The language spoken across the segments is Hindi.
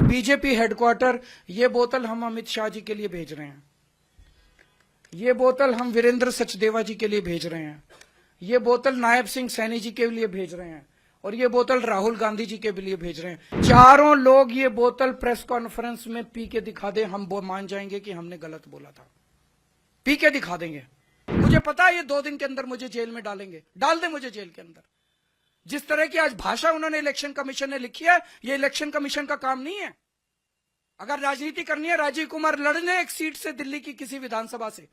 बीजेपी हेडक्वार्टर, ये बोतल हम अमित शाह जी के लिए भेज रहे हैं, ये बोतल हम वीरेंद्र सचदेवा जी के लिए भेज रहे हैं, ये बोतल नायब सिंह सैनी जी के लिए भेज रहे हैं, और ये बोतल राहुल गांधी जी के लिए भेज रहे हैं। चारों लोग ये बोतल प्रेस कॉन्फ्रेंस में पी के दिखा दे, हम वो मान जाएंगे कि हमने गलत बोला था। पी के दिखा देंगे। मुझे पता है ये 2 दिन के अंदर मुझे जेल में डालेंगे, डाल दे मुझे जेल के अंदर। जिस तरह की आज भाषा उन्होंने इलेक्शन कमीशन ने लिखी है, ये इलेक्शन कमीशन का काम नहीं है। अगर राजनीति करनी है, राजीव कुमार लड़ने एक सीट से दिल्ली की किसी विधानसभा से,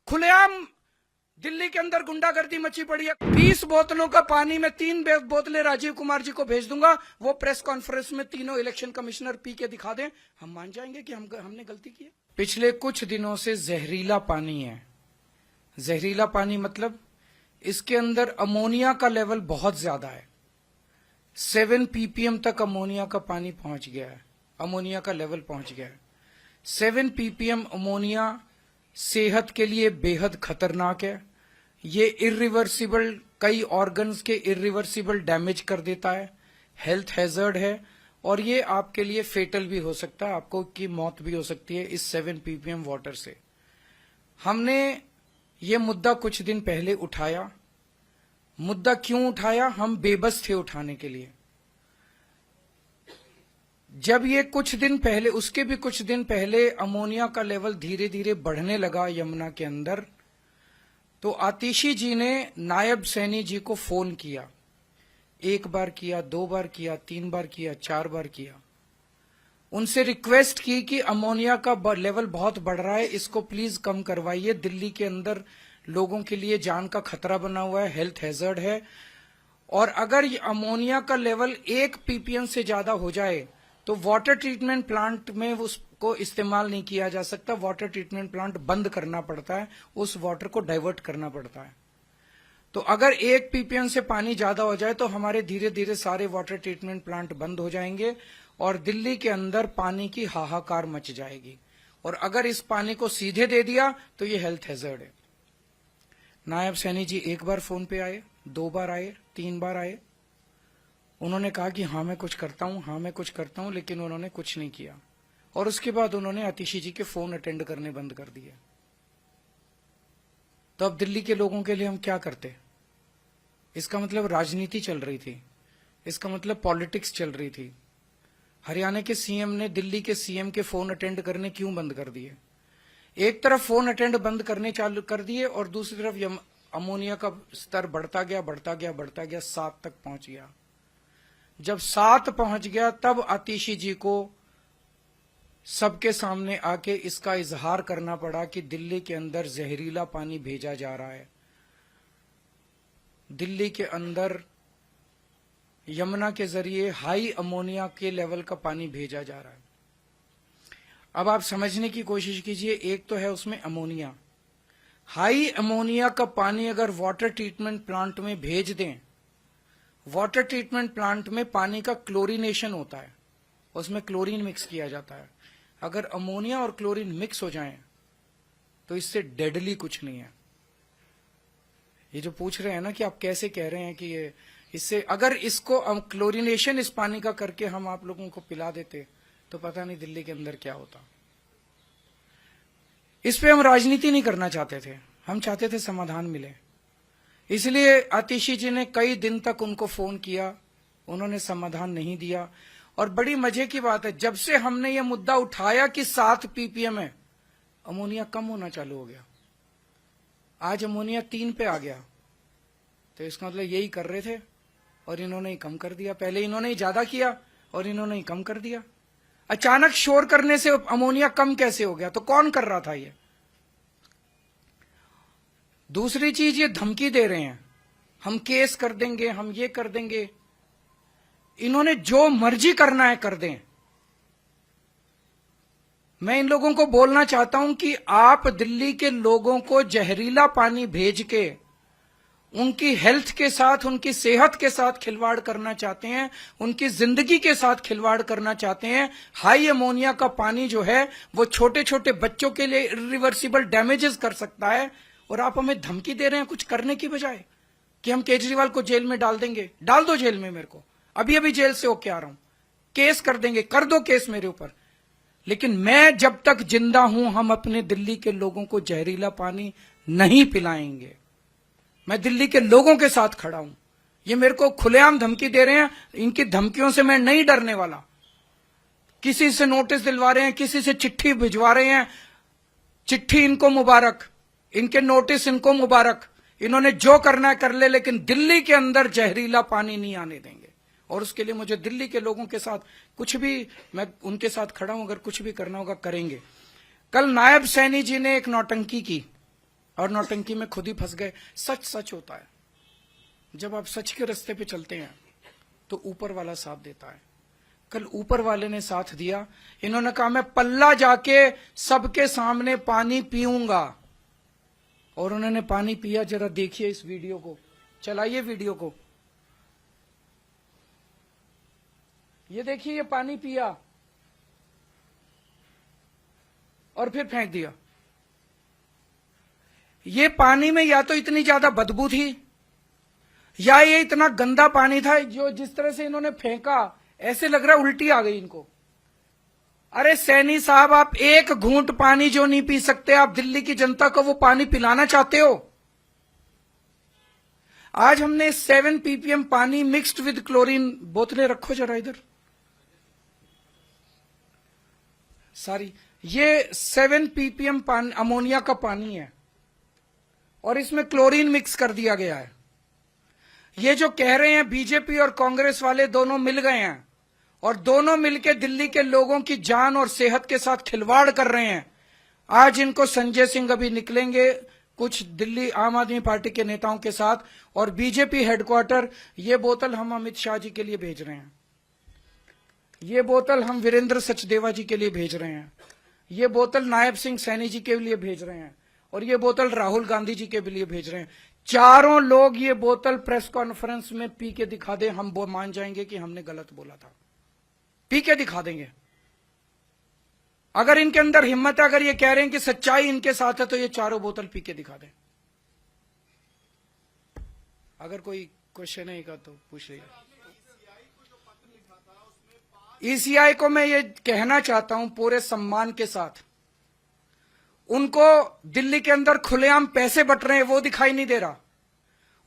खुलेआम दिल्ली के अंदर गुंडागर्दी मची पड़ी है। 20 बोतलों का पानी में 3 बोतलें राजीव कुमार जी को भेज दूंगा, वो प्रेस कॉन्फ्रेंस में तीनों इलेक्शन कमिश्नर पी के दिखा दें, हम मान जाएंगे कि हमने गलती की है। पिछले कुछ दिनों से जहरीला पानी है। जहरीला पानी मतलब इसके अंदर अमोनिया का लेवल बहुत ज्यादा है। 7 ppm तक अमोनिया का पानी पहुंच गया है, अमोनिया का लेवल पहुंच गया है। 7 ppm अमोनिया सेहत के लिए बेहद खतरनाक है। ये इरिवर्सिबल, कई ऑर्गन्स के इरिवर्सिबल डैमेज कर देता है, हेल्थ हैजर्ड है, और ये आपके लिए फेटल भी हो सकता है, आपको की मौत भी हो सकती है इस 7 ppm वाटर से। हमने ये मुद्दा कुछ दिन पहले उठाया। मुद्दा क्यों उठाया? हम बेबस थे उठाने के लिए। जब ये कुछ दिन पहले, उसके भी कुछ दिन पहले अमोनिया का लेवल धीरे धीरे बढ़ने लगा यमुना के अंदर, तो आतिशी जी ने नायब सैनी जी को फोन किया। 1 बार किया, 2 बार किया, 3 बार किया, 4 बार किया। उनसे रिक्वेस्ट की कि अमोनिया का लेवल बहुत बढ़ रहा है, इसको प्लीज कम करवाइए। दिल्ली के अंदर लोगों के लिए जान का खतरा बना हुआ है, हेल्थ हैजर्ड है, और अगर ये अमोनिया का लेवल 1 ppm से ज्यादा हो जाए तो वाटर ट्रीटमेंट प्लांट में उसको इस्तेमाल नहीं किया जा सकता। वाटर ट्रीटमेंट प्लांट बंद करना पड़ता है, उस वाटर को डाइवर्ट करना पड़ता है। तो अगर 1 ppm से पानी ज्यादा हो जाए तो हमारे धीरे धीरे सारे वाटर ट्रीटमेंट प्लांट बंद हो जाएंगे और दिल्ली के अंदर पानी की हाहाकार मच जाएगी। और अगर इस पानी को सीधे दे दिया तो ये हेल्थ हैजर्ड है। नायब सैनी जी 1 बार फोन पे आए, 2 बार आए, 3 बार आए। उन्होंने कहा कि हाँ मैं कुछ करता हूं, हाँ मैं कुछ करता हूं, लेकिन उन्होंने कुछ नहीं किया। और उसके बाद उन्होंने आतिशी जी के फोन अटेंड करने बंद कर दिए। तो अब दिल्ली के लोगों के लिए हम क्या करते? इसका मतलब राजनीति चल रही थी, इसका मतलब पॉलिटिक्स चल रही थी। हरियाणा के सीएम ने दिल्ली के सीएम के फोन अटेंड करने क्यों बंद कर दिए? एक तरफ फोन अटेंड बंद करने चालू कर दिए और दूसरी तरफ अमोनिया का स्तर बढ़ता गया, बढ़ता गया, बढ़ता गया, 7 तक पहुंच गया। जब 7 पहुंच गया तब आतिशी जी को सबके सामने आके इसका इजहार करना पड़ा कि दिल्ली के अंदर जहरीला पानी भेजा जा रहा है, दिल्ली के अंदर यमुना के जरिए हाई अमोनिया के लेवल का पानी भेजा जा रहा है। अब आप समझने की कोशिश कीजिए, एक तो है उसमें अमोनिया, हाई अमोनिया का पानी अगर वाटर ट्रीटमेंट प्लांट में भेज दें, वाटर ट्रीटमेंट प्लांट में पानी का क्लोरीनेशन होता है, उसमें क्लोरीन मिक्स किया जाता है। अगर अमोनिया और क्लोरीन मिक्स हो जाएं तो इससे डेडली कुछ नहीं है। ये जो पूछ रहे हैं ना कि आप कैसे कह रहे हैं कि ये इससे, अगर इसको क्लोरीनेशन इस पानी का करके हम आप लोगों को पिला देते तो पता नहीं दिल्ली के अंदर क्या होता। इस पे हम राजनीति नहीं करना चाहते थे, हम चाहते थे समाधान मिले। इसलिए आतिशी जी ने कई दिन तक उनको फोन किया, उन्होंने समाधान नहीं दिया। और बड़ी मजे की बात है, जब से हमने ये मुद्दा उठाया कि 7 ppm है, अमोनिया कम होना चालू हो गया। आज अमोनिया 3 पे आ गया, तो इसका मतलब यही कर रहे थे और इन्होंने ही कम कर दिया। पहले इन्होंने ही ज्यादा किया और इन्होंने ही कम कर दिया। अचानक शोर करने से अमोनिया कम कैसे हो गया? तो कौन कर रहा था ये? दूसरी चीज, ये धमकी दे रहे हैं, हम केस कर देंगे, हम ये कर देंगे। इन्होंने जो मर्जी करना है कर दें। मैं इन लोगों को बोलना चाहता हूं कि आप दिल्ली के लोगों को जहरीला पानी भेज के उनकी हेल्थ के साथ, उनकी सेहत के साथ खिलवाड़ करना चाहते हैं, उनकी जिंदगी के साथ खिलवाड़ करना चाहते हैं। हाई अमोनिया का पानी जो है वो छोटे छोटे बच्चों के लिए इरिवर्सिबल डैमेजेस कर सकता है, और आप हमें धमकी दे रहे हैं कुछ करने की बजाय कि हम केजरीवाल को जेल में डाल देंगे। डाल दो जेल में, मेरे को अभी अभी जेल से होके आ रहा हूं। केस कर देंगे, कर दो केस मेरे ऊपर, लेकिन मैं जब तक जिंदा हूं हम अपने दिल्ली के लोगों को जहरीला पानी नहीं पिलाएंगे। मैं दिल्ली के लोगों के साथ खड़ा हूं। ये मेरे को खुलेआम धमकी दे रहे हैं, इनकी धमकियों से मैं नहीं डरने वाला। किसी से नोटिस दिलवा रहे हैं, किसी से चिट्ठी भिजवा रहे हैं, चिट्ठी इनको मुबारक, इनके नोटिस इनको मुबारक, इन्होंने जो करना है कर ले, लेकिन दिल्ली के अंदर जहरीला पानी नहीं आने देंगे। और उसके लिए मुझे दिल्ली के लोगों के साथ कुछ भी, मैं उनके साथ खड़ा हूं, अगर कुछ भी करना होगा करेंगे। कल नायब सैनी जी ने एक नौटंकी की और नौटंकी में खुद ही फंस गए। सच सच होता है, जब आप सच के रास्ते पे चलते हैं तो ऊपर वाला साथ देता है। कल ऊपर वाले ने साथ दिया, इन्होंने कहा मैं पल्ला जाके सबके सामने पानी पीऊंगा, और उन्होंने पानी पिया। जरा देखिए इस वीडियो को, चलाइए वीडियो को, ये देखिए, ये पानी पिया और फिर फेंक दिया। ये पानी में या तो इतनी ज्यादा बदबू थी या ये इतना गंदा पानी था, जो जिस तरह से इन्होंने फेंका ऐसे लग रहा उल्टी आ गई इनको। अरे सैनी साहब, आप एक घूंट पानी जो नहीं पी सकते, आप दिल्ली की जनता को वो पानी पिलाना चाहते हो? आज हमने 7 ppm पानी मिक्स्ड विद क्लोरीन, बोतलें रखो जरा इधर, सॉरी, ये 7 ppm पानी अमोनिया का पानी है और इसमें क्लोरीन मिक्स कर दिया गया है। ये जो कह रहे हैं बीजेपी और कांग्रेस वाले दोनों मिल गए हैं और दोनों मिलकर दिल्ली के लोगों की जान और सेहत के साथ खिलवाड़ कर रहे हैं। आज इनको संजय सिंह अभी निकलेंगे कुछ दिल्ली आम आदमी पार्टी के नेताओं के साथ, और बीजेपी हेडक्वार्टर, ये बोतल हम अमित शाह जी के लिए भेज रहे हैं, ये बोतल हम वीरेंद्र सचदेवा जी के लिए भेज रहे हैं, ये बोतल नायब सिंह सैनी जी के लिए भेज रहे हैं, और ये बोतल राहुल गांधी जी के लिए भेज रहे हैं। चारों लोग ये बोतल प्रेस कॉन्फ्रेंस में पी के दिखा दें, हम वो मान जाएंगे कि हमने गलत बोला था। पी के दिखा देंगे। अगर इनके अंदर हिम्मत है, अगर ये कह रहे हैं कि सच्चाई इनके साथ है, तो ये चारों बोतल पी के दिखा दें। अगर कोई क्वेश्चन है का तो पूछ लीजिए। ईसीआई को मैं ये कहना चाहता हूं पूरे सम्मान के साथ, उनको दिल्ली के अंदर खुलेआम पैसे बट रहे हैं वो दिखाई नहीं दे रहा।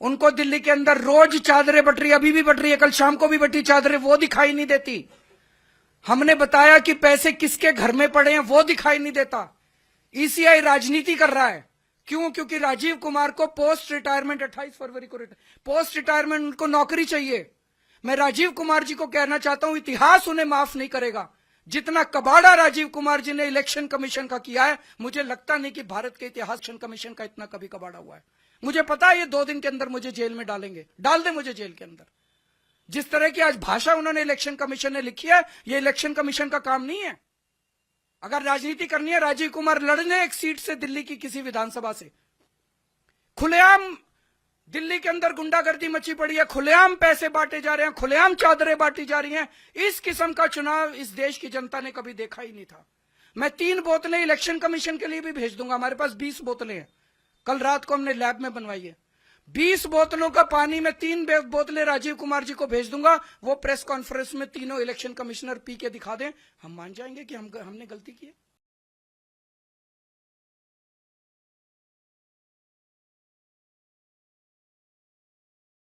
उनको दिल्ली के अंदर रोज चादरें बट रही, अभी भी बट रही है, कल शाम को भी बटी चादरें, वो दिखाई नहीं देती। हमने बताया कि पैसे किसके घर में पड़े हैं, वो दिखाई नहीं देता। ईसीआई राजनीति कर रहा है। क्यों? क्योंकि राजीव कुमार को पोस्ट रिटायरमेंट 28 फरवरी को पोस्ट रिटायरमेंट उनको नौकरी चाहिए। मैं राजीव कुमार जी को कहना चाहता हूं, इतिहास उन्हें माफ नहीं करेगा। जितना कबाड़ा राजीव कुमार जी ने इलेक्शन कमीशन का किया है, मुझे लगता नहीं कि भारत के इतिहास इलेक्शन कमीशन का इतना कभी कबाड़ा हुआ है। मुझे पता है ये 2 दिन के अंदर मुझे जेल में डालेंगे, डाल दे मुझे जेल के अंदर। जिस तरह की आज भाषा उन्होंने इलेक्शन कमीशन ने लिखी है, ये इलेक्शन कमीशन का काम नहीं है। अगर राजनीति करनी है, राजीव कुमार लड़ने एक सीट से दिल्ली की किसी विधानसभा से। खुलेआम दिल्ली के अंदर गुंडागर्दी मची पड़ी है, खुलेआम पैसे बांटे जा रहे हैं, खुलेआम चादरें बांटी जा रही हैं। इस किस्म का चुनाव इस देश की जनता ने कभी देखा ही नहीं था। मैं 3 बोतलें इलेक्शन कमीशन के लिए भी भेज दूंगा। हमारे पास 20 बोतलें हैं, कल रात को हमने लैब में बनवाई है। 20 बोतलों का पानी में 3 बोतलें राजीव कुमार जी को भेज दूंगा। वो प्रेस कॉन्फ्रेंस में तीनों इलेक्शन कमिश्नर पी के दिखा दें, हम मान जाएंगे कि हमने गलती की है।